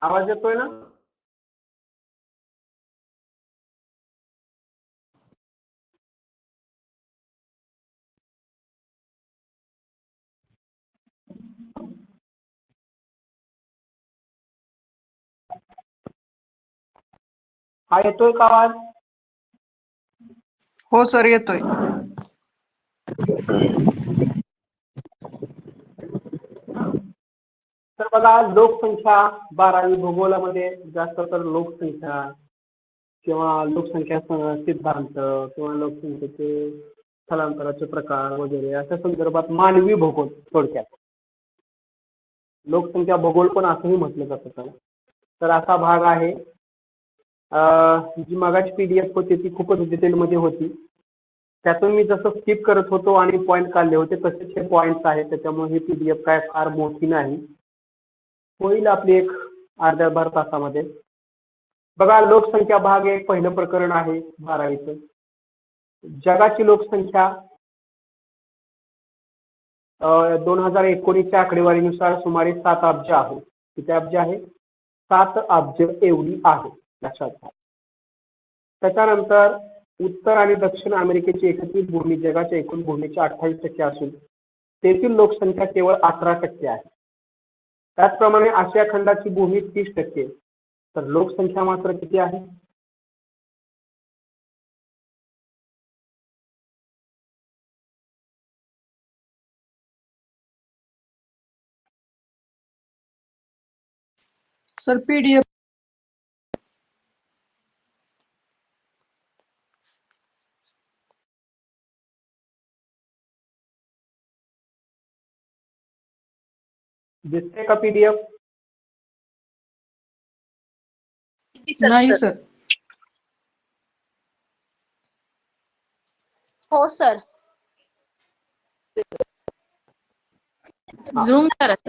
आवाज येतोय ना? हा येतोय का आवाज? हो सर येतोय. तर बघा, लोकसंख्या 12वी भूगोलामध्ये जास्त तर लोकसंख्या किंवा लोकसंख्या सिद्धांत किंवा लोकसंख्येचे स्थलांतराचे प्रकार वगैरे अशा संदर्भात मानवी भूगोल थोडक्यात. लोकसंख्या भूगोल पण असंही म्हटलं जातं त्याला. तर असा भाग आहे. जी मगाची PDF होती ती खूपच डिटेलमध्ये होती. त्यातून मी जसं स्किप करत होतो आणि पॉईंट काढले होते तसेच हे पॉईंट्स आहेत, त्याच्यामुळे ही PDF काय फार मोठी नाही. होईल आपली एक अर्ध्या तासामध्ये. बघा, लोकसंख्या भाग एक पहिलं प्रकरण आहे 12वीचं. जगाची लोकसंख्या 2019च्या आकडेवारीनुसार सुमारे 7 अब्ज आहे. किती अब्ज आहे? 7 अब्ज एवढी आहे, लक्षात घ्या. त्याच्यानंतर उत्तर आणि दक्षिण अमेरिकेची एकत्रित भूमी जगाच्या एकूण भूमीच्या 28% असून तेथील लोकसंख्या केवळ 18% आहे. त्याचप्रमाणे आशिया खंडाची भूमी 30%. तर लोकसंख्या मात्र किती आहे? सर PDF दिसते का PDF? नाही सर. हो सर. झूम करत.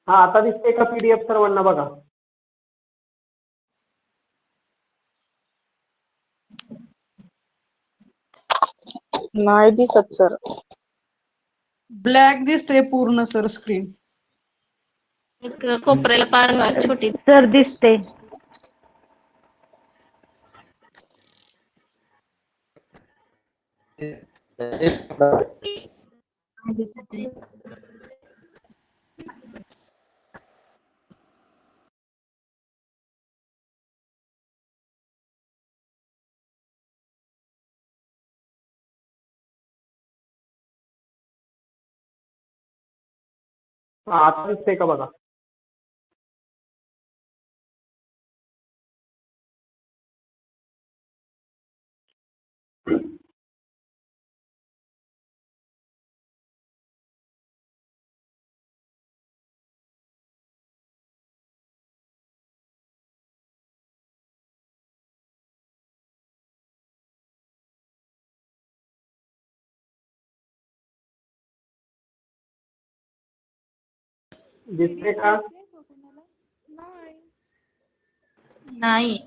हा, आता दिसते का PDF सर्वांना? बघा. नाही दिसत सर. ब्लॅक दिसते पूर्ण सर स्क्रीन. कोपऱ्याला पार छोटी सर दिसते. हा, आता दिसते का? बघा. दिसते का? नाही.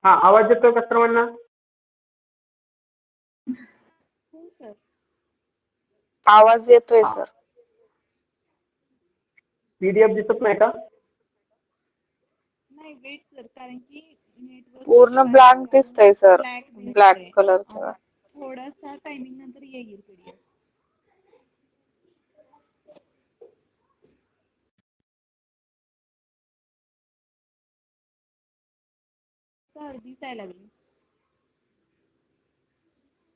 हा, आवाज येतोय का सर्वांना? आवाज येतोय हा. सर. PDF दिसत नाही का? नाही वेट सर, कारण की नेटवर्क पूर्ण ब्लँक दिसतंय सर. ब्लॅक कलरचं. थोडासा टायमिंग नंतर येईल PDF. सर दिसायला लागली.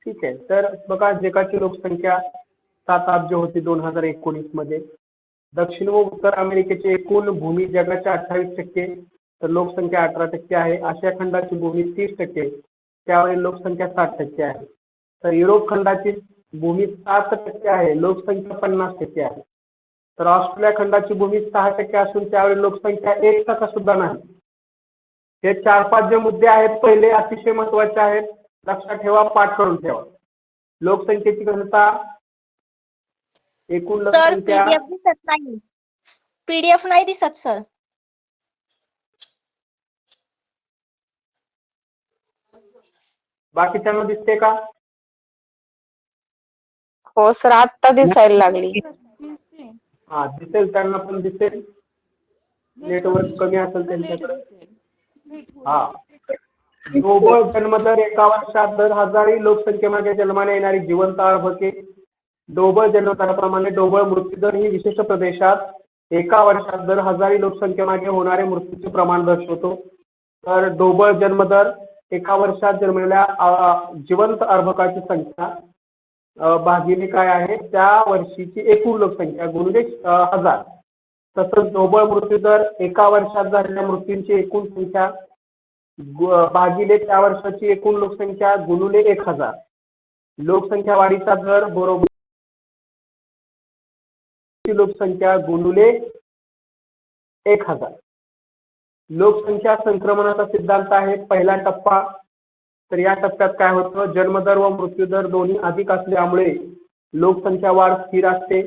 ठीक आहे. तर बघा, जगाची लोकसंख्या 7 अब्ज होती 2019 मध्ये. दक्षिण व उत्तर अमेरिकेची एकूण भूमी जगाच्या 28%, तर लोकसंख्या 18% आहे. आशिया खंडाची भूमी 30%, त्यावरील लोकसंख्या 60% आहे. तर युरोप खंडाची भूमी 7% आहे, लोकसंख्या 50% आहे. तर ऑस्ट्रेलिया खंडाची भूमी 6% असून त्यावरील लोकसंख्या 1% सुद्धा नाही. हे 4-5 जे मुद्दे आहेत पहिले अतिशय महत्वाचे आहेत, लक्षात ठेवा, पाठ करून ठेवा. लोकसंख्येची घनता, एकूण सर लोकसंख्या, पीडीएफ दिसत नाही. पीडीएफ नाही दिसत सर. बाकीच्यांना दिसते का? हो सर, आत्ता दिसायला लागली. सर दिसते. हा, दिसेल, त्यांना पण दिसेल. नेटवर्क कमी असेल लेट त्यांच्याकडे. दिसेल. लेट होईल. हा, ग्लोबल जन्मदर एका वर्षात दर 1000 लोकसंख्येमागे जन्माला येणारी जिवंत अर्भके. ढोबळ जन्मदराप्रमाणे ढोबळ मृत्यूदर ही विशिष्ट प्रदेशात एका वर्षात दर 1000 लोकसंख्येमागे होणारे मृत्यूचे प्रमाण दर्शवतो. तर ढोबळ जन्मदर एका वर्षात जन्मलेल्या जिवंत अर्भकाची संख्या भागिले काय आहे, त्या वर्षीची एकूण लोकसंख्या गुणिले 1000. तसंच ढोबळ मृत्यूदर एका वर्षात झालेल्या मृत्यूंची एकूण संख्या भागिले त्या वर्षाची एकूण लोकसंख्या गुणिले 1000. लोकसंख्या वाढीचा दर बरोबर लोकसंख्या गुणिले 1000. लोकसंख्या संक्रमणाचा सिद्धांत आहे. पहिला टप्पा, तर या टप्प्यात काय होतं, जन्मदर व मृत्यूदर दोन्ही अधिक असल्यामुळे लोकसंख्या वाढ स्थिर असते.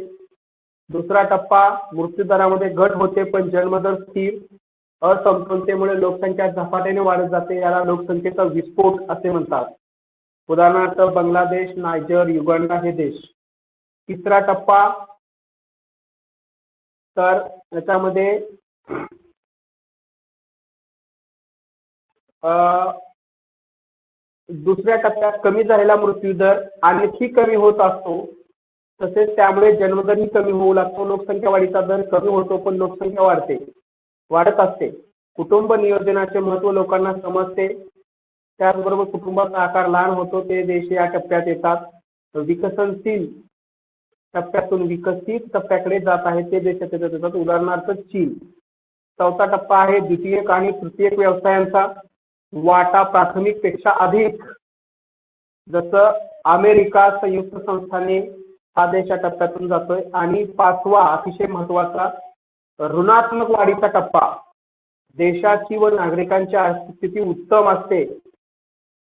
दुसरा टप्पा, मृत्यूदरामध्ये घट होते पण जन्मदर स्थिर. असमतोलतेमुळे लोकसंख्या झपाट्याने वाढत जाते, याला लोकसंख्येचा विस्फोट असे म्हणतात. उदाहरणार्थ बांगलादेश, नायजर, युगांडा हे देश. तिसरा टप्पा, तर याच्यामध्ये दुसऱ्या टप्प्यात कमी झालेला मृत्यूदर आणखी कमी होत असतो, तसेच त्यामुळे जन्मदरही कमी होऊ लागतो. लोकसंख्या वाढीचा दर कमी होतो पण लोकसंख्या वाढत असते. कुटुंब नियोजनाचे महत्त्व लोकांना समजते. त्याचबरोबर कुटुंबाचा आकार लहान होतो, ते देश या टप्प्यात येतात. विकसनशील टप्प्यातून विकसित टप्प्याकडे जात आहे ते देश येतात, उदाहरणार्थ चीन. चौथा टप्पा आहे द्वितीयक आणि तृतीयक व्यवसायांचा वाटा प्राथमिक पेक्षा अधिक, जसं अमेरिका संयुक्त संस्थाने हा देश या टप्प्यातून जातोय. आणि पाचवा अतिशय महत्वाचा ऋणात्मक वाढीचा टप्पा, देशाची व नागरिकांची आर्थिक स्थिती उत्तम असते,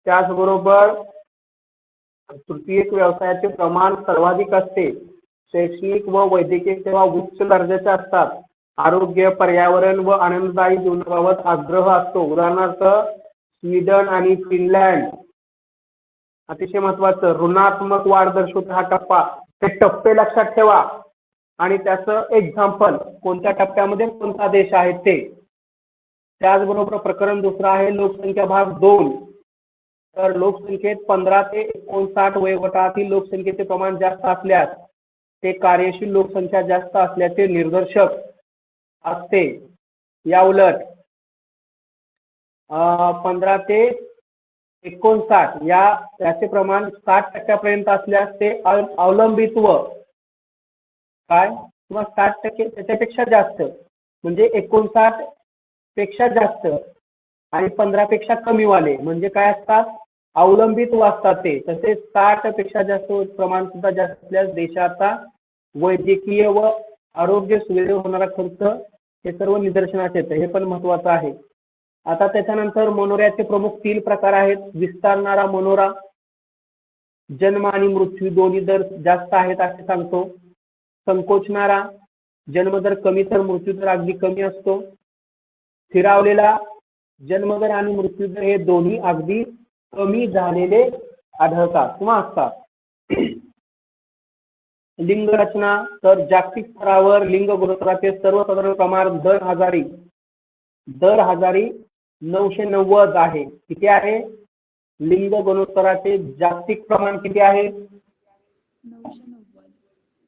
त्याचबरोबर तृतीयक व्यवसायाचे प्रमाण सर्वाधिक असते, शैक्षणिक व वैद्यकीय सेवा उच्च दर्जाच्या असतात, आरोग्य, पर्यावरण व आनंददायी जीवनाबाबत आग्रह असतो, उदाहरणार्थ स्वीडन आणि फिनलँड. अतिशय महत्वाचं ऋणात्मक वाढ दर्शवतो हा टप्पा. ते टप्पे लक्षात ठेवा आणि त्याचं एक्झाम्पल, कोणत्या टप्प्यामध्ये कोणता देश आहे ते. त्याचबरोबर प्रकरण दुसरं आहे लोकसंख्या भाग 2. तर लोकसंख्येत 15 ते 59 वयोगटातील लोकसंख्येचे प्रमाण जास्त असल्यास ते कार्यशील लोकसंख्या जास्त असल्याचे निदर्शक असते. या उलट 15 ते 59 याचे प्रमाण 60% असल्यास ते अवलंबित्व काय किंवा 60% त्याच्यापेक्षा जास्त, म्हणजे 59 पेक्षा जास्त आणि 15 पेक्षा कमी वाले म्हणजे काय असतात, अवलंबित्व असतात ते. तसेच 60 पेक्षा जास्त प्रमाण सुद्धा जास्त असल्यास देशाचा वैद्यकीय व आरोग्य सुविधेवर होणारा खर्च हे सर्व निदर्शनास येतं. हे पण महत्वाचं आहे. आता त्याच्यानंतर मनोऱ्याचे प्रमुख 3 प्रकार आहेत. विस्तारणारा मनोरा, जन्म आणि मृत्यू दोन्ही दर जास्त आहेत असे सांगतो. संकोचणारा, जन्मदर कमी तर मृत्यूदर अगदी कमी असतो. स्थिरावलेला, जन्मदर आणि मृत्यूदर हे दोन्ही अगदी कमी झालेले आढळतात किंवा असतात. लिंग रचना, तर जागतिक स्तरावर लिंग गुणोत्तराचे सर्वसाधारण प्रमाण दर हजारी 990 आहे. किती आहे लिंग गुणोत्तराचे जागतिक प्रमाण किती आहे?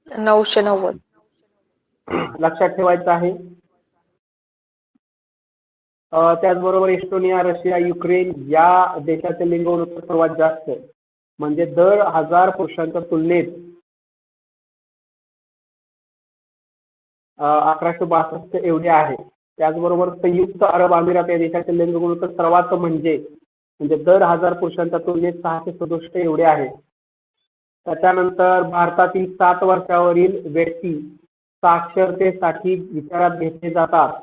990. लक्षात ठेवायचं आहे. त्याचबरोबर एस्टोनिया, रशिया, युक्रेन या देशाचे लिंग गुणोत्तर सर्वात जास्त, म्हणजे दर 1000 पुरुषांच्या तुलनेत 1862 एवढे आहे. त्याचबरोबर संयुक्त अरब अमिरात या देशाचे लिंग गुणोत्तर सर्वात म्हणजे दर 1000 पुरुषांच्या तुलनेत 667 एवढे आहे. त्याच्यानंतर भारतातील 7 वर्षावरील व्यक्ती साक्षरतेसाठी विचारात घेतले जातात.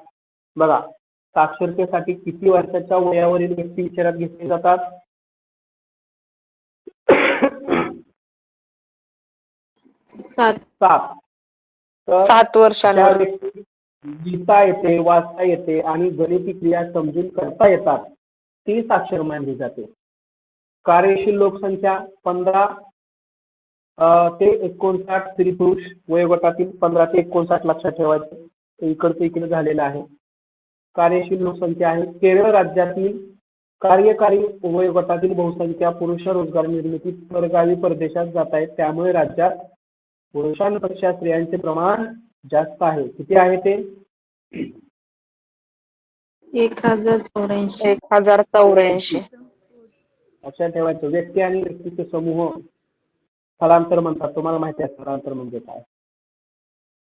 बघा, साक्षरतेसाठी किती वर्षाच्या वयावरील व्यक्ती विचारात घेतले जातात? 7 7. तर 7 ज्या वर्षांवर. व्यक्ती लिहिता येते, वाचता येते आणि गणिती क्रिया समजून करता येतात ती साक्षर मानली जाते. कार्यशील लोकसंख्या 15 ते 59 स्त्री पुरुष वयोगटातील 15 ते 59 लक्षात ठेवायचे. ते इकडचं इकडे झालेलं आहे. कार्यशील लोकसंख्या आहे. केरळ राज्यातील कार्यकारी वयोगटातील बहुसंख्या पुरुष रोजगार निर्मितीत परगावी परदेशात जात आहेत. त्यामुळे राज्यात पुरुषांपेक्षा स्त्रियांचे प्रमाण जास्त आहे. किती आहे ते? 1084. 1084. लक्षात ठेवायचं. व्यक्ती आणि व्यक्तीचे समूह स्थलांतर म्हणतात. तुम्हाला माहिती आहे स्थलांतर म्हणजे काय.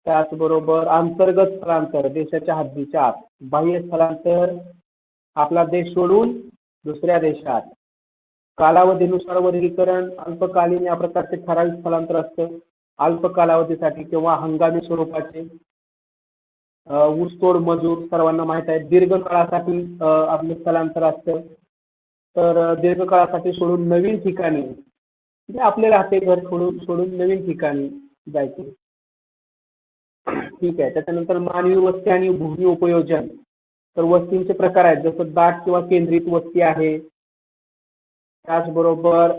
त्याचबरोबर अंतर्गत स्थलांतर देशाच्या हद्दीच्या आत. बाह्य स्थलांतर आपला देश सोडून दुसऱ्या देशात. कालावधीनुसार वर्गीकरण. अल्पकालीन या प्रकारचे ठराविक स्थलांतर असतं. अल्प कालावधीसाठी किंवा हंगामी स्वरूपाचे. ऊसतोड मजूर सर्वांना माहित आहे. दीर्घ काळासाठी आपले स्थलांतर असतं. तर दीर्घ काळासाठी सोडून नवीन ठिकाणी म्हणजे आपले राहते घर सोडून नवीन ठिकाणी जायचे. ठीक आहे. त्याच्यानंतर मानवी वस्ती आणि भूमी उपयोजन. तर वस्तींचे प्रकार आहेत, जसं दाट किंवा केंद्रित वस्ती आहे. त्याचबरोबर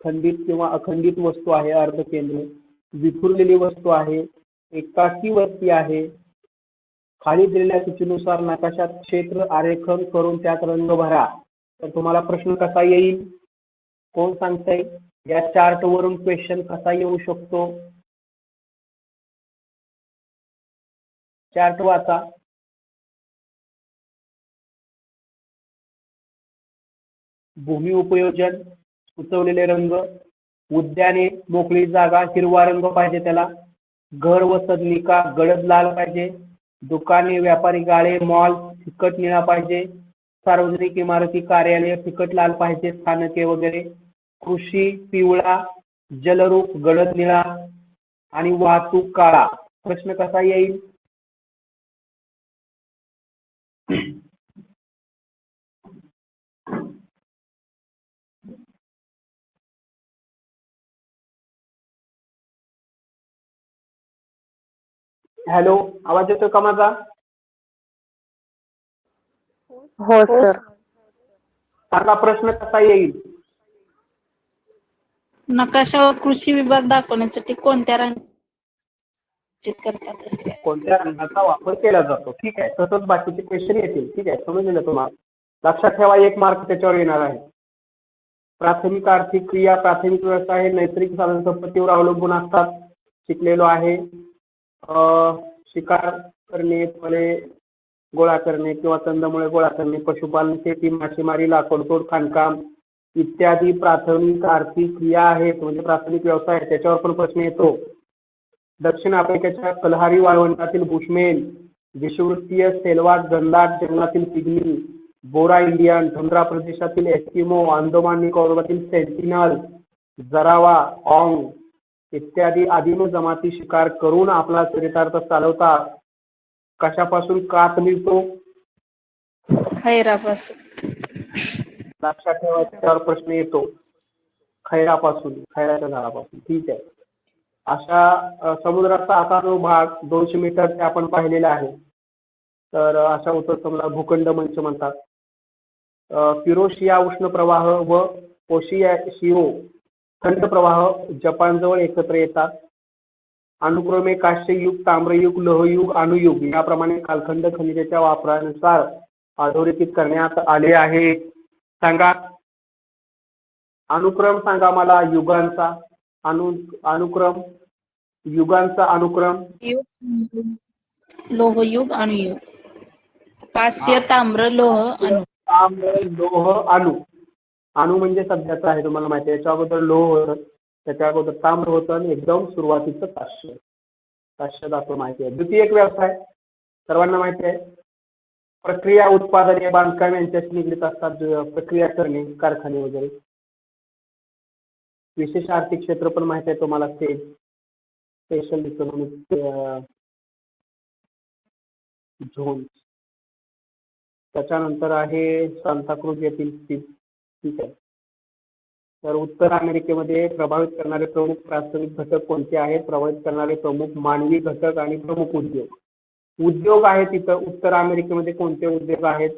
खंडित किंवा अखंडित वस्तू आहे, अर्धकेंद्रित. विखुरलेली वस्तू आहे. एकाकी वस्ती आहे. खाली दिलेल्या सूचीनुसार नकाशात क्षेत्र आरेखन करून त्यात रंग भरा. तर तुम्हाला प्रश्न कसा येईल? कोण सांगताय? या चार्ट वरून क्वेश्चन कसा येऊ शकतो? चार्ट वाचा. भूमी उपयोजन, सुचवलेले रंग. उद्याने, मोकळी जागा, हिरवा रंग पाहिजे त्याला. घर व सदनिका गडद लाल पाहिजे. दुकाने, व्यापारी गाळे, मॉल फिकट निळा पाहिजे. सार्वजनिक इमारती, कार्यालय फिकट लाल पाहिजे. स्थानके वगैरे. कृषी पिवळा, जलरूप गडद निळा आणि वाहतूक काळा. प्रश्न कसा येईल? हॅलो, आवाज येतोय का माझा? हो सर. सांगा प्रश्न कसा येईल? नकाशावर कृषी विभाग दाखवण्यासाठी कोणत्या रंगांकित करतात? कोणत्या रंगाचा वापर केला जातो? ठीक आहे. तसंच बाकीचे क्वेश्चन येतील. ठीक आहे, समजलं तुम्हाला? लक्षात ठेवा, 1 मार्क त्याच्यावर येणार आहे. प्राथमिक आर्थिक क्रिया, प्राथमिक व्यवसाय हे नैसर्गिक साधन संपत्तीवर अवलंबून असतात. शिकलेलो आहे. शिकार करणे, फळे गोळा करणे किंवा कंदमुळे गोळा करणे, पशुपालन, शेती, मासेमारी, लाकूडतोड, खाणकाम इत्यादी प्राथमिक आर्थिक क्रिया आहेत, म्हणजे प्राथमिक व्यवसाय. त्याच्यावर पण प्रश्न येतो. दक्षिण आफ्रिकेच्या कलहारी वाळवंटातील बुशमेन, विषुववृत्तीय सेलवाट घनदाट जंगलातील पिग्मी, बोरा इंडियन, टुंड्रा प्रदेशातील एस्किमो, अंदमान निकोबारातील सेंटिनल, जरावा, ऑंग इत्यादी आदिम जमाती शिकार करून आपला चरितार्थ चालवतात. कशापासून कात मिळतो? खैरापासून. लक्षात ठेवा, त्यावर प्रश्न येतो. खैरापासून, खैराच्या झाडापासून. ठीक आहे. अशा समुद्राचा आता जो भाग 200 मीटर ते आपण पाहिलेला आहे. तर अशा उत्तरसमुद्राला भूखंड मंच म्हणतात. युरोशिया उष्ण प्रवाह व ओशियाशिओ थंड प्रवाह जपानजवळ एकत्र येतात. अनुक्रमे कांस्ययुग, ताम्रयुग, लोहयुग, अणुयुग याप्रमाणे कालखंड खनिजाच्या वापरानुसार अधोरेखित करण्यात आले आहे. सांगा अनुक्रम, सांगा मला युगांचा. अनुक्रम, युगांचा अनुक्रम. लोहयुग, अणुयुग. कांस्य, ताम्र, लोह, अणु. ताम्र, लोह, अणु. अणु म्हणजे सध्याचा आहे, तुम्हाला माहिती आहे. याच्या अगोदर लोह होतं, त्याच्या अगोदर ताम्र होतं आणि एकदम सुरुवातीचं कांस्य. 500 धातू माहिती आहे. द्वितीयक व्यवसाय सर्वांना माहिती आहे. प्रक्रिया, उत्पादने, बांधकाम यांच्याशी निगडीत असतात. प्रक्रिया करणे, कारखाने वगैरे. विशेष आर्थिक क्षेत्र पण माहिती आहे तुम्हाला. Special economic zone. त्याच्यानंतर आहे सांताक्रूज येथील ठीक आहे. तर उत्तर अमेरिकेमध्ये प्रभावित करणारे प्रमुख प्राथमिक घटक कोणते आहेत? प्रभावित करणारे प्रमुख मानवी घटक आणि प्रमुख उद्योग. उद्योग आहे तिथं उत्तर अमेरिकेमध्ये कोणते उद्योग आहेत?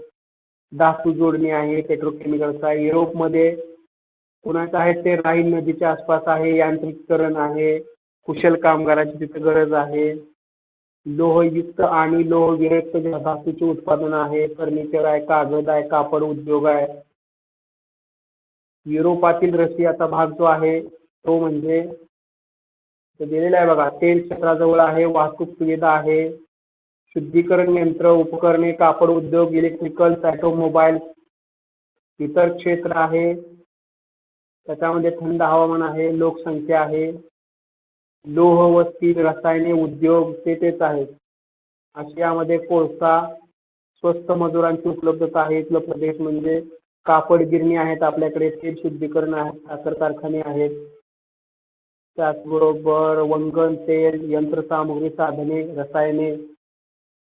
धातू जोडणी आहे, पेट्रोकेमिकल्स आहे. युरोपमध्ये कुणाचं आहे ते राहीन नदीच्या आसपास आहे, यांत्रिकीकरण आहे, कुशल कामगारांची तिथे गरज आहे. लोहयुक्त आणि लोहविरक्त धातूचे उत्पादन आहे, फर्निचर आहे, कागद आहे, कापड उद्योग आहे. युरोपातील रशियाचा भाग जो आहे तो म्हणजे दिलेला आहे बघा. तेल क्षेत्राजवळ आहे, वाहतूक सुविधा आहे, शुद्धीकरण यंत्र, उपकरणे, कापड उद्योग, इलेक्ट्रिकल्स, ऑटोमोबाईल, इतर क्षेत्र आहे. त्याच्यामध्ये थंड हवामान आहे, लोकसंख्या आहे, लोह व स्टील, रसायने, उद्योग तेच आहेत. आशियामध्ये कोळसा, स्वस्त मजुरांची उपलब्धता आहे. इथलं प्रदेश म्हणजे कापड गिरणी आहेत आपल्याकडे, तेल शुद्धीकरण आहे, साखर कारखाने आहेत. त्याचबरोबर वंगण, तेल, यंत्रसामुग्री, साधने, रसायने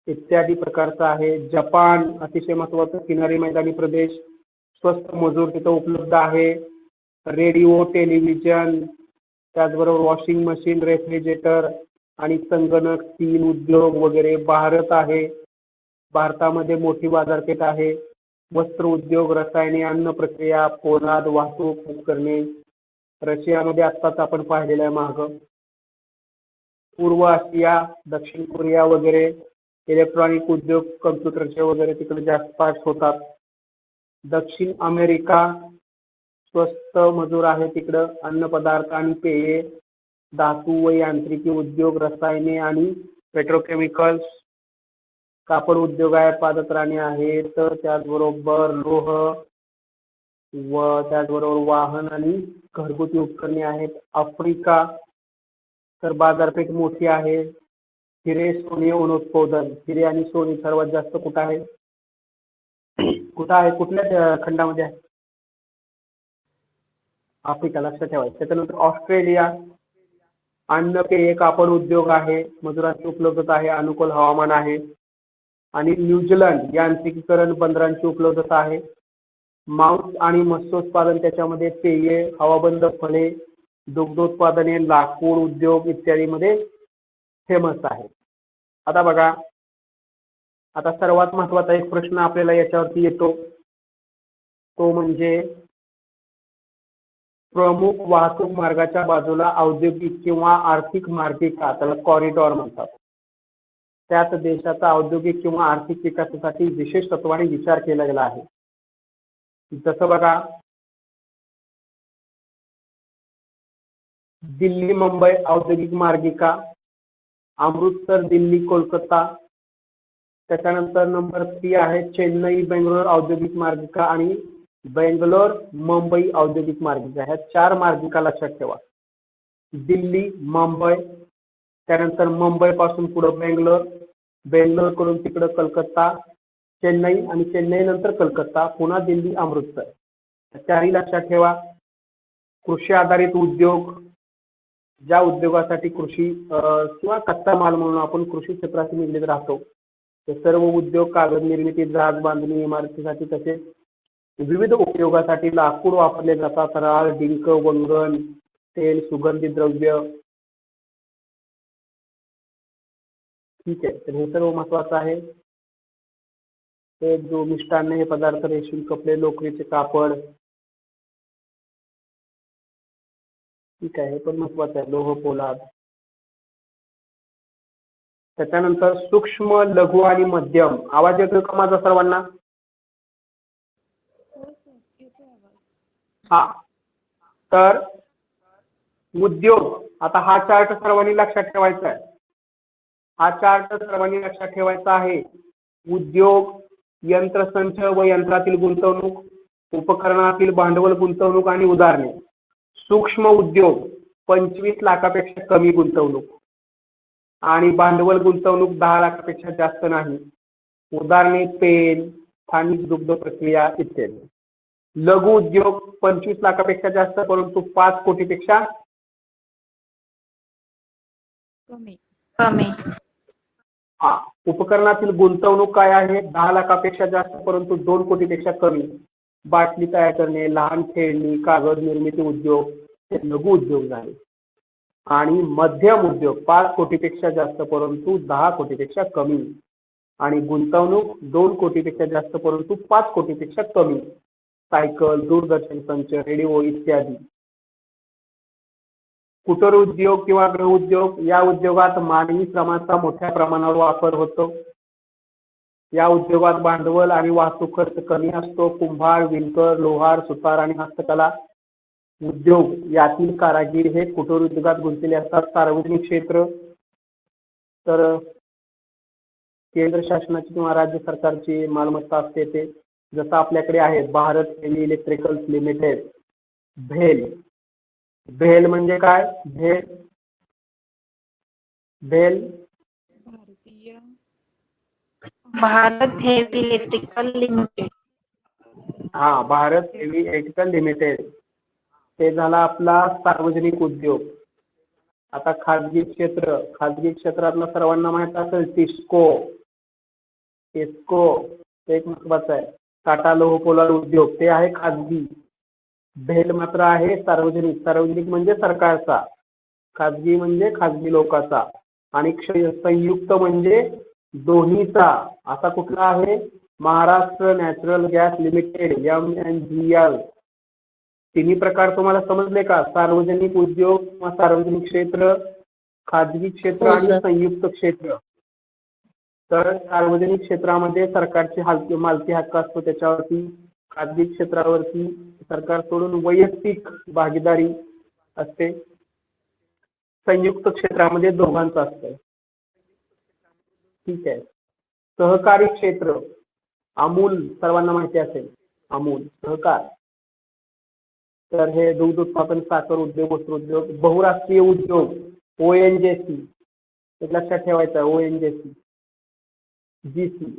इत्यादी प्रकारचं आहे. जपान अतिशय महत्त्वाचं किनारी मैदानी प्रदेश, स्वस्त मजूर तिथं उपलब्ध आहे. रेडिओ, टेलिव्हिजन, त्याचबरोबर वॉशिंग मशीन, रेफ्रिजरेटर आणि संगणक, स्टील उद्योग वगैरे. भारत आहे, भारतामध्ये मोठी बाजारपेठ आहे. वस्त्र उद्योग, रसायने, अन्न प्रक्रिया, पोलाद, वाहतूक उपकरणे. रशियामध्ये आत्ताच आपण पाहिलेलं आहे मागं. पूर्व आशिया, दक्षिण कोरिया वगैरे इलेक्ट्रॉनिक उद्योग, कम्प्युटरचे वगैरे तिकडे जास्त पार्ट्स होतात. दक्षिण अमेरिका स्वस्त मजूर आहे तिकडं, अन्न पदार्थ आणि पेये, धातू व यांत्रिकी उद्योग, रसायने आणि पेट्रोकेमिकल्स, कापड उद्योग आहे, पादत्राणे आहेत, त्याचबरोबर लोह व त्याचबरोबर वाहन आणि घरगुती उपकरणे आहेत. आफ्रिका तर बाजारपेठ मोठी आहे. हिरे, सोने, वनोत्पादन. हिरे आणि सोने सर्वात जास्त कुठं आहे? कुठल्या खंडामध्ये आहे? आफ्रिका, लक्षात ठेवायचं. त्याच्यानंतर ऑस्ट्रेलिया, अन्न, पेय, कापड उद्योग आहे, मजुरांची उपलब्धता आहे, अनुकूल हवामान आहे. आणि न्यूझीलंड यांत्रिकीकरण, बंदरांची उपलब्धता आहे. मांस आणि मत्स्योत्पादन, त्याच्यामध्ये पेये, हवाबंद फळे, दुग्धोत्पादने, लाकूड उद्योग इत्यादीमध्ये फेमस आहे. आता बघा, आता सर्वात महत्त्वाचा एक प्रश्न आपल्याला याच्यावरती येतो तो म्हणजे प्रमुख वाहतूक मार्गाच्या बाजूला औद्योगिक किंवा आर्थिक मार्गिका, त्याला कॉरिडॉर म्हणतात. त्यात देशाचा औद्योगिक किंवा आर्थिक विकासासाठी विशेष तत्वाने विचार केला गेला आहे. जसं बघा, दिल्ली मुंबई औद्योगिक मार्गिका, अमृतसर दिल्ली कोलकाता. त्याच्यानंतर नंबर 3 आहे चेन्नई बेंगलोर औद्योगिक मार्गिका आणि बेंगलोर मुंबई औद्योगिक मार्गिका. ह्या 4 मार्गिका लक्षात ठेवा. दिल्ली, मुंबई, त्यानंतर मुंबई पासून पुढे बेंगलोर, बेंगलोर कडून तिकडे कलकत्ता, चेन्नई आणि चेन्नई नंतर कलकत्ता, पुन्हा दिल्ली, अमृतसर. 4ही लक्षात ठेवा. कृषी आधारित उद्योग, ज्या उद्योगासाठी कृषी किंवा कच्चा माल म्हणून आपण कृषी क्षेत्राशी निगडीत राहतो, ते सर्व उद्योग कागद निर्मिती, जहाज बांधणी, इमारतीसाठी तसेच विविध उपयोगासाठी लाकूड वापरले जातात. राळ, डिंक, वंगण, तेल, सुगंधी द्रव्य. ठीक आहे, तर हे सर्व महत्वाचं आहे. हे जो मिष्टान्न, हे पदार्थ, रेशीम कपडे, लोकरीचे कापड. ठीक आहे, हे पण महत्वाचं आहे. लोह, पोलाद. त्याच्यानंतर सूक्ष्म, लघु आणि मध्यम. आवाज येतोय का माझा सर्वांना? हो सर, येतोय आवाज. हा, तर उद्योग, आता हा चार्ट सर्वांनी लक्षात ठेवायचा आहे. हा चार्ट सर्वांनी लक्षात ठेवायचा आहे. उद्योग, यंत्रसंच व यंत्रातील गुंतवणूक, उपकरणातील भांडवल गुंतवणूक आणि उदाहरणे. सूक्ष्म उद्योग 25 लाखापेक्षा कमी गुंतवणूक. आणि भांडवल गुंतवणूक 10 लाखापेक्षा जास्त नाही. उदाहरणे पेन, स्थानिक दुग्ध प्रक्रिया इत्यादी. लघु उद्योग 25 लाखापेक्षा जास्त परंतु 5 कोटीपेक्षा कमी. कमी. हा. उपकरणातील गुंतवणूक काय आहे? 10 लाखापेक्षा जास्त परंतु 2 कोटीपेक्षा कमी. बाटली तयार करणे, लहान खेळणी, कागद निर्मिती उद्योग हे लघु उद्योग झाले. आणि मध्यम उद्योग 5 कोटीपेक्षा जास्त परंतु 10 कोटीपेक्षा कमी. आणि गुंतवणूक 2 कोटीपेक्षा जास्त परंतु 5 कोटीपेक्षा कमी. सायकल, दूरदर्शन संच, रेडिओ इत्यादी. कुटीर उद्योग किंवा गृह उद्योग या उद्योगात मानवी श्रमाचा मोठ्या प्रमाणावर वापर होतो. या उद्योगात भांडवल आणि वाहतूक खर्च कमी असतो. कुंभार, विणकर, लोहार, सुतार आणि हस्तकला उद्योग यातील कारागीर हे कुटीर उद्योगात गुंतलेले असतात. सार्वजनिक क्षेत्र तर केंद्र शासनाची किंवा राज्य सरकारची मालमत्ता असते ते. जसं आपल्याकडे आहे भारत हेवी इलेक्ट्रिकल्स लिमिटेड, भेल. भेल म्हणजे काय? भेल भारतीय भारत हेवी इलेक्ट्रिकल लिमिटेड. हा, भारत हेवी इलेक्ट्रिकल लिमिटेड. ते झाला आपला सार्वजनिक उद्योग. आता खाजगी क्षेत्र, खाजगी क्षेत्रातला सर्वांना माहित असेल टिस्को, ते एक महत्वाचं आहे. टाटा लोह पोलाद उद्योग ते आहे खाजगी. भेल मात्र आहे सार्वजनिक. सार्वजनिक म्हणजे सरकारचा, खाजगी म्हणजे खाजगी लोकांचा आणि संयुक्त म्हणजे दोन्हीचा. असा कुठला आहे? Maharashtra natural gas limited, MNGL. तिन्ही प्रकार तुम्हाला समजले का? सार्वजनिक उद्योग किंवा सार्वजनिक क्षेत्र, खाजगी क्षेत्र हो, आणि सर. संयुक्त क्षेत्र. तर सार्वजनिक क्षेत्रामध्ये सरकारची मालकी हक्क असतो त्याच्यावरती. खाजगी क्षेत्रावरती सरकार सोडून वैयक्तिक भागीदारी असते. संयुक्त क्षेत्रामध्ये दोघांचं असतं. ठीक आहे. सहकारी क्षेत्र, अमूल सर्वांना माहिती असेल, अमूल सहकार. तर हे दूध उत्पादन, साखर उद्योग, वस्त्रोद्योग. बहुराष्ट्रीय उद्योग ONGC, लक्षात ठेवायचं ONGC,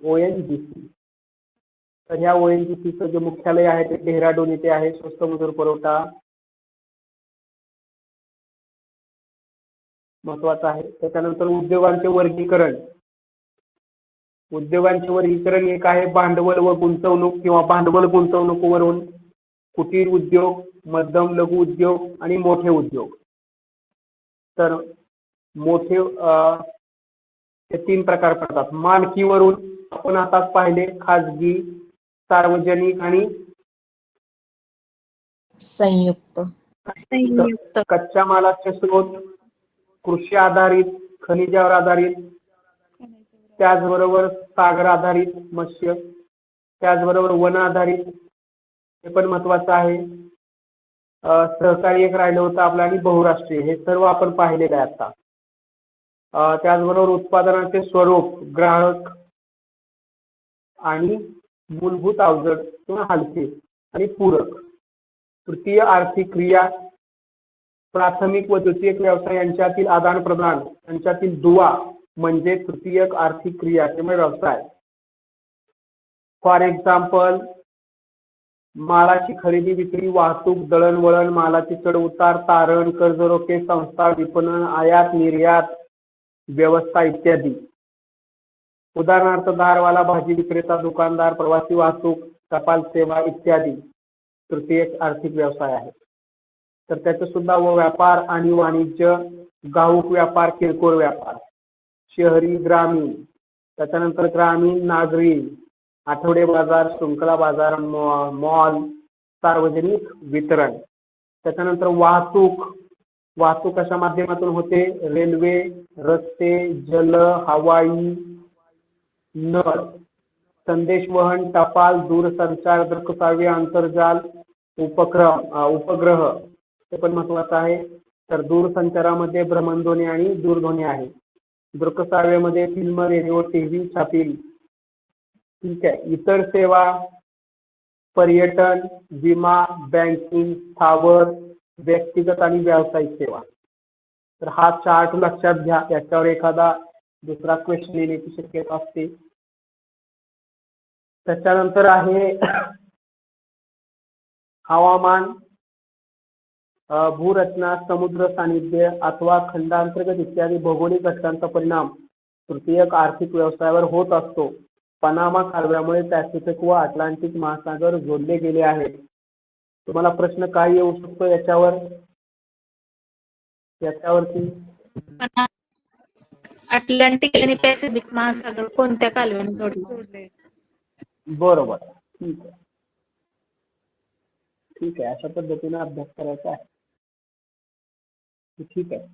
ONGC. तर ह्या ONGCचं जे मुख्यालय आहे ते डेहराडून येथे आहे. स्वस्त मजूर पुरवठा महत्वाचं आहे. त्याच्यानंतर उद्योगांचे वर्गीकरण. उद्योगांचे वर्गीकरण एक आहे भांडवल व गुंतवणूक किंवा भांडवल गुंतवणुकीवरून कुटीर उद्योग, मध्यम लघु उद्योग आणि मोठे उद्योग. तर मोठे हे 3 प्रकार पडतात. मालकीवरून आपण आताच पाहिले खाजगी, सार्वजनिक आणि संयुक्त. कच्च्या मालाचे स्रोत, कृषी आधारित, खनिजावर आधारित, त्याचबरोबर सागर आधारित मत्स्य, त्याचबरोबर वन आधारित, हे पण महत्वाचं आहे. सहकारी एक राहिलं होतं आपलं आणि बहुराष्ट्रीय, हे सर्व आपण पाहिलेलं आहे आता. त्याचबरोबर उत्पादनाचे स्वरूप, ग्राहक आणि मूलभूत अवजड किंवा हलके आणि पूरक. तृतीय आर्थिक क्रिया, प्राथमिक व द्वितीयक व्यवसाय यांच्यातील आदान प्रदान, यांच्यातील दुवा म्हणजे तृतीयक आर्थिक क्रिया किंवा व्यवसाय. फॉर एक्झाम्पल, मालाची खरेदी विक्री, वाहतूक, दळणवळण, मालाची चढ उतार, तारण, कर्ज रोखे, संस्था, विपणन, आयात निर्यात व्यवस्था इत्यादी. उदाहरणार्थ धारवाला, भाजी विक्रेता, दुकानदार, प्रवासी वाहतूक, टपाल सेवा इत्यादी तृतीयक आर्थिक व्यवसाय आहे. तर त्याचं सुद्धा व्यापार आणि वाणिज्य, घाऊक व्यापार, किरकोळ व्यापार, शहरी ग्रामीण, त्याच्यानंतर ग्रामीण नागरी, आठवडे बाजार, शृंखला बाजार, मॉल, सार्वजनिक वितरण. त्याच्यानंतर वाहतूक अशा माध्यमातून होते? रेल्वे, रस्ते, जल, हवाई, नळ, संदेशवहन, टपाल, दूरसंचार, दृकश्राव्य, आंतरजाल, उपग्रह हे पण महत्वाचं आहे. तर दूरसंचारामध्ये भ्रमणध्वनी आणि दूरध्वनी आहे. दृकश्राव्यामध्ये फिल्म, रेडिओ, TV, छापील. ठीक आहे. इतर सेवा, पर्यटन, विमा, बँकिंग, स्थावर, व्यक्तिगत आणि व्यावसायिक सेवा. तर हा चार्ट लक्षात घ्या, याच्यावर एखादा दुसरा क्वेश्चन येण्याची शक्यता असते. त्याच्यानंतर आहे हवामान, भूरचना, समुद्र सानिध्य अथवा खंडांतर्गत इत्यादी भौगोलिक घटकांचा परिणाम तृतीयक आर्थिक व्यवसायावर होत असतो. पनामा कालव्यामुळे पॅसिफिक व अटलांटिक महासागर जोडले गेले आहेत. तुम्हाला प्रश्न काय येऊ शकतो याच्यावरती? अटलांटिक आणि पॅसिफिक महासागर कोणत्या कालव्याने जोडले? सोडले. बरोबर, ठीक आहे. अशा पद्धतीने अभ्यास करायचा आहे. ठीक आहे.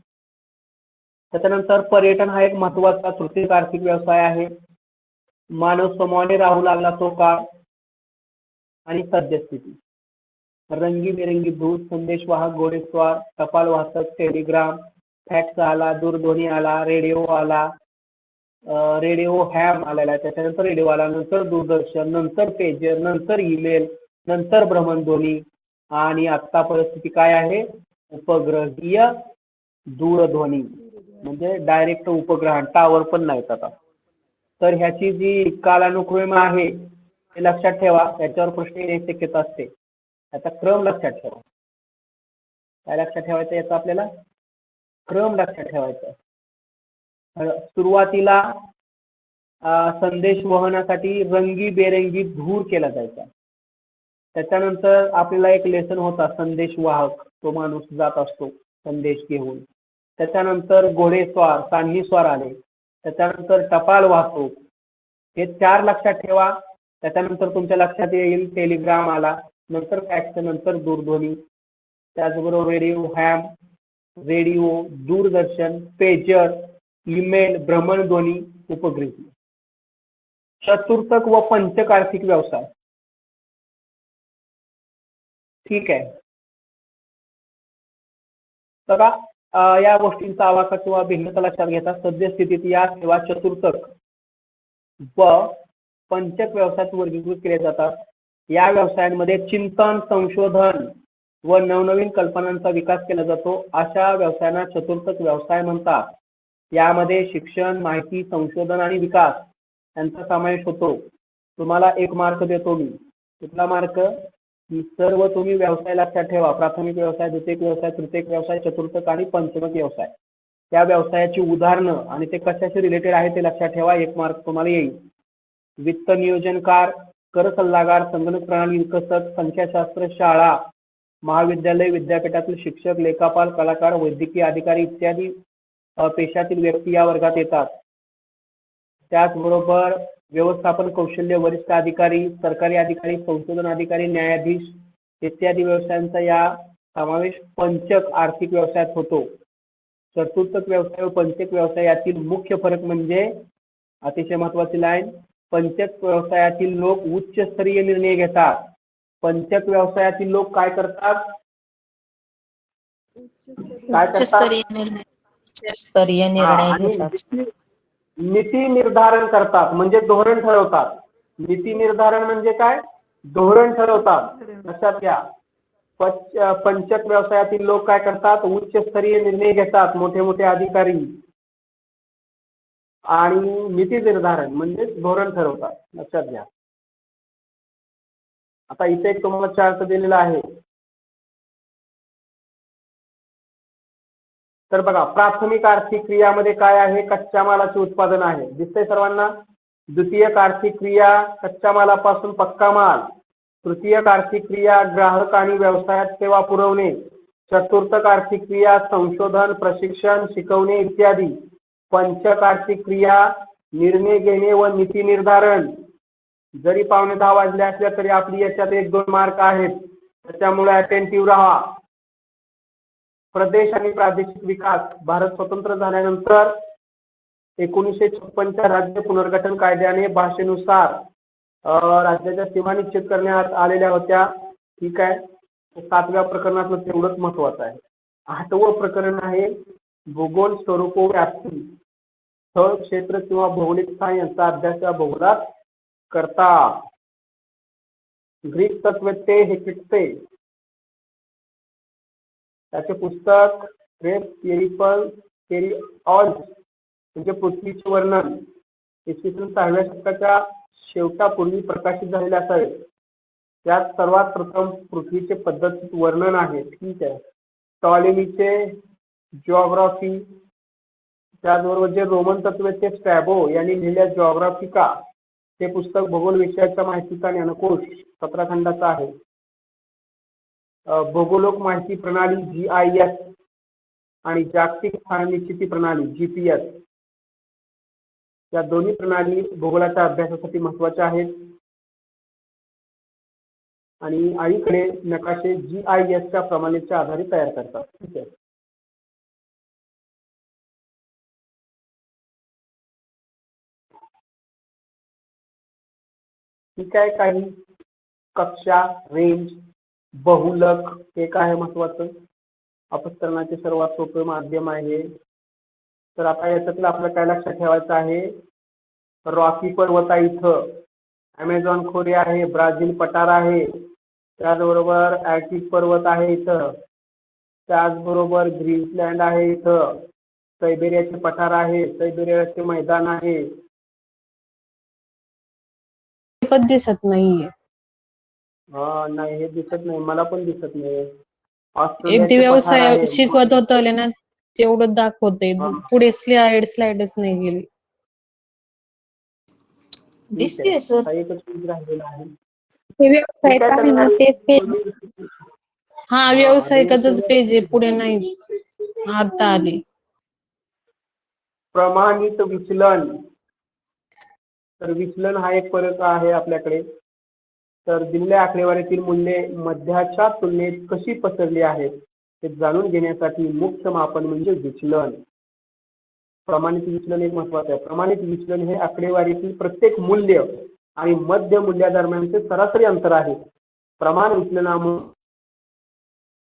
त्याच्यानंतर पर्यटन हा एक महत्वाचा तृतीयक आर्थिक व्यवसाय आहे. मानव समूहाने राहू लागला तो काळ आणि सद्यस्थिती. रंगीबेरंगी दूत, संदेशवाहक, घोडेस्वार, टपाल वाहतक, टेलिग्राम, फॅक्स आला, दूरध्वनी आला, रेडिओ आला, रेडिओ हॅम आलेला, त्याच्यानंतर रेडिओ आला, नंतर दूरदर्शन, नंतर पेजर, नंतर ईमेल, नंतर भ्रमणध्वनी आणि आता परिस्थिती काय आहे? उपग्रहीय दूरध्वनी, म्हणजे डायरेक्ट उपग्रह, टावर पण नाहीत आता. तर ह्याची जी कालानुक्रम आहे ते लक्षात ठेवा, त्याच्यावर प्रश्न येण्याची शक्यता असते. त्याचा क्रम लक्षात ठेवा. काय लक्षात ठेवायचं? याचा आपल्याला क्रम लक्षात ठेवायचा. सुरुवातीला संदेश वहनासाठी रंगीबेरंगी धूर केला जायचा. त्याच्यानंतर आपल्याला एक लेसन होता संदेशवाहक, तो माणूस जात असतो संदेश घेऊन. त्याच्यानंतर घोडेस्वार, सांडणीस्वार आले. त्याच्यानंतर टपाल वाहतूक, हे 4 लक्षात ठेवा. त्याच्यानंतर तुमच्या लक्षात येईल टेलिग्राम आला, नंतर फॅक्स, नंतर दूरध्वनी, त्याचबरोबर रेडिओ हॅम, रेडिओ, दूरदर्शन, पेजर, ईमेल, भ्रमणध्वनी, उपग्रह. चतुर्थक व पंचक आर्थिक व्यवसाय. ठीक आहे. बघा, या गोष्टींचा आवाका किंवा भिन्नता लक्षात घेता सद्यस्थितीत या सेवा चतुर्थक व पंचक व्यवसायात वर्गीकृत केले जातात. या व्यवसायांमध्ये चिंतन, संशोधन व नवनवीन कल्पनांचा विकास केला जातो. अशा व्यवसायांना चतुर्थक व्यवसाय म्हणतात. यामध्ये शिक्षण, माहिती, संशोधन आणि विकास यांचा समावेश होतो. तुम्हाला 1 मार्क देतो मी. कुठला मार्क? सर्व तुम्ही व्यवसाय लक्षात ठेवा. प्राथमिक व्यवसाय, द्वितीयक व्यवसाय, तृतीयक व्यवसाय, चतुर्थक आणि पंचमक व्यवसाय. त्या व्यवसायाची उदाहरणं आणि ते कशाशी रिलेटेड आहे ते लक्षात ठेवा. 1 मार्क तुम्हाला येईल. वित्त नियोजनकार, कर सल्लागार, संगणक प्रणाली विकसक, संख्याशास्त्र, शाळा, महाविद्यालय, विद्यापीठातील शिक्षक, लेखापाल, कलाकार, वैद्यकीय अधिकारी इत्यादी पेशातील व्यक्ती या वर्गात येतात. त्याचबरोबर व्यवस्थापन कौशल्य, वरिष्ठ अधिकारी, सरकारी अधिकारी, संशोधन अधिकारी, न्यायाधीश इत्यादी व्यवसायांचा या समावेश पंचक आर्थिक व्यवसायात होतो. चतुर्थक व्यवसाय व पंचक व्यवसाय यातील मुख्य फरक म्हणजे, अतिशय महत्वाची लाईन, पंचक व्यवसायातील लोक उच्चस्तरीय निर्णय घेतात. पंचक व्यवसायातील लोक काय करतात? उच्चस्तरीय निर्णय घेतात. नीती निर्धारण करतात, म्हणजे धोरण ठरवतात. नीती निर्धारण म्हणजे काय? धोरण ठरवतात. लक्षात घ्या. पंचक व्यवसायातील लोक काय करतात? उच्चस्तरीय निर्णय घेतात, मोठे मोठे अधिकारी, आणि नीती निर्धारण म्हणजे धोरण ठरवतात. लक्षात घ्या. आता इथे एक तुम्हाला चार्ट दिलेला आहे. तर बघा, प्राथमिक आर्थिक क्रियामध्ये काय आहे? कच्च्या मालाचे उत्पादन आहे. दिसतंय सर्वांना? द्वितीयक आर्थिक क्रिया कच्च्या मालापासून पक्का माल. तृतीयक आर्थिक क्रिया ग्राहक आणि व्यवसायात सेवा पुरवणे. चतुर्थक आर्थिक क्रिया संशोधन, प्रशिक्षण, शिकवणे इत्यादी. पंचक आर्थिक क्रिया निर्णय घेणे व नीती निर्धारण. जरी 9:15 वाजले असल्या तरी आपली याच्यात 1-2 मार्क आहेत, त्याच्यामुळे अटेंटिव्ह राहा. प्रदेश आणि प्रादेशिक विकास. भारत स्वतंत्र झाल्यानंतर 1956च्या राज्य पुनर्गठन कायद्याने भाषेनुसार राज्याच्या सीमा निश्चित करण्यात आलेल्या होत्या. ठीक आहे. 7व्या प्रकरणातलं तेवढंच महत्वाचं आहे. 8वं प्रकरण आहे भूगोल, स्वरूप व व्याप्ती. स्थळ, क्षेत्र किंवा भौगोलिक स्थान यांचा अभ्यास या भूगोलात करतात. ग्रीक तत्वज्ञ हेक्सिस त्याचे पुस्तक पेरिऑड म्हणजे पृथ्वीचे वर्णन इसवी सन 6व्या शतकाच्या शेवटापूर्वी प्रकाशित झालेले असावे. त्यात सर्वात प्रथम पृथ्वीचे पद्धतीत वर्णन आहे. ठीक आहे. टॉलेमीचे जिओग्राफी, त्याचबरोबर जे रोमन तत्वज्ञ स्ट्रॅबो यांनी लिहिलेल्या जिओग्राफिका हे पुस्तक भूगोल विषयाच्या माहितीचा ज्ञानकोश 17 खंडाचा आहे. भूगोलक माहिती प्रणाली GIS आणि जागतिक स्थान निश्चिती प्रणाली GPS या दोन्ही प्रणाली भूगोलाच्या अभ्यासासाठी महत्वाच्या आहेत. आणि अलीकडे नकाशे GIS च्या प्रमाणाच्या आधारे तयार करतात. ठीक आहे. ठीक आहे. काही कक्षा, रेंज, बहुलक हे काय महत्वाचं, अपस्तरणाचे सर्वात सोपे माध्यम आहे. तर आता याच्यातलं आपलं काय लक्षात ठेवायचं आहे, रॉकी पर्वत आहे इथं, अमेझॉन खोरे आहे, ब्राझील पठार आहे, त्याचबरोबर आर्क्टिक पर्वत आहे इथं, त्याचबरोबर ग्रीनलँड आहे इथं, सायबेरियाचे पठार आहे, सायबेरियाचे मैदान आहे. एकच दिसत नाहीये. नाही हे दिसत नाही, मला पण दिसत नाही. एक ते ऑस्ट्रेलियाचे पठार व्यवसाय आहे. शिकवत होतं ना, तेवढं दाखवते. हा. पुढे स्लाइडच नाही गेली. दिसते सर. हा एकच पेज राहिलेला आहे. हे व्यवसायाचं आहे ना तेच पेज. हा, व्यावसायिकाचंच पेज आहे, पुढे नाही आता आली. प्रमाणित विचलन. तर विचलन हा एक फरक आहे आपल्याकडे. तर दिलेल्या आकडेवारीतील मूल्ये मध्याच्या तुलनेत कशी पसरली आहेत हे जाणून घेण्यासाठी मुख्य मापन म्हणजे विचलन. प्रमाणित विचलन एक महत्वाचं आहे. प्रमाणित विचलन हे आकडेवारीतील प्रत्येक मूल्य आणि मध्य मूल्यादरम्यानचे सरासरी अंतर आहे. प्रमाण विचलनामुळे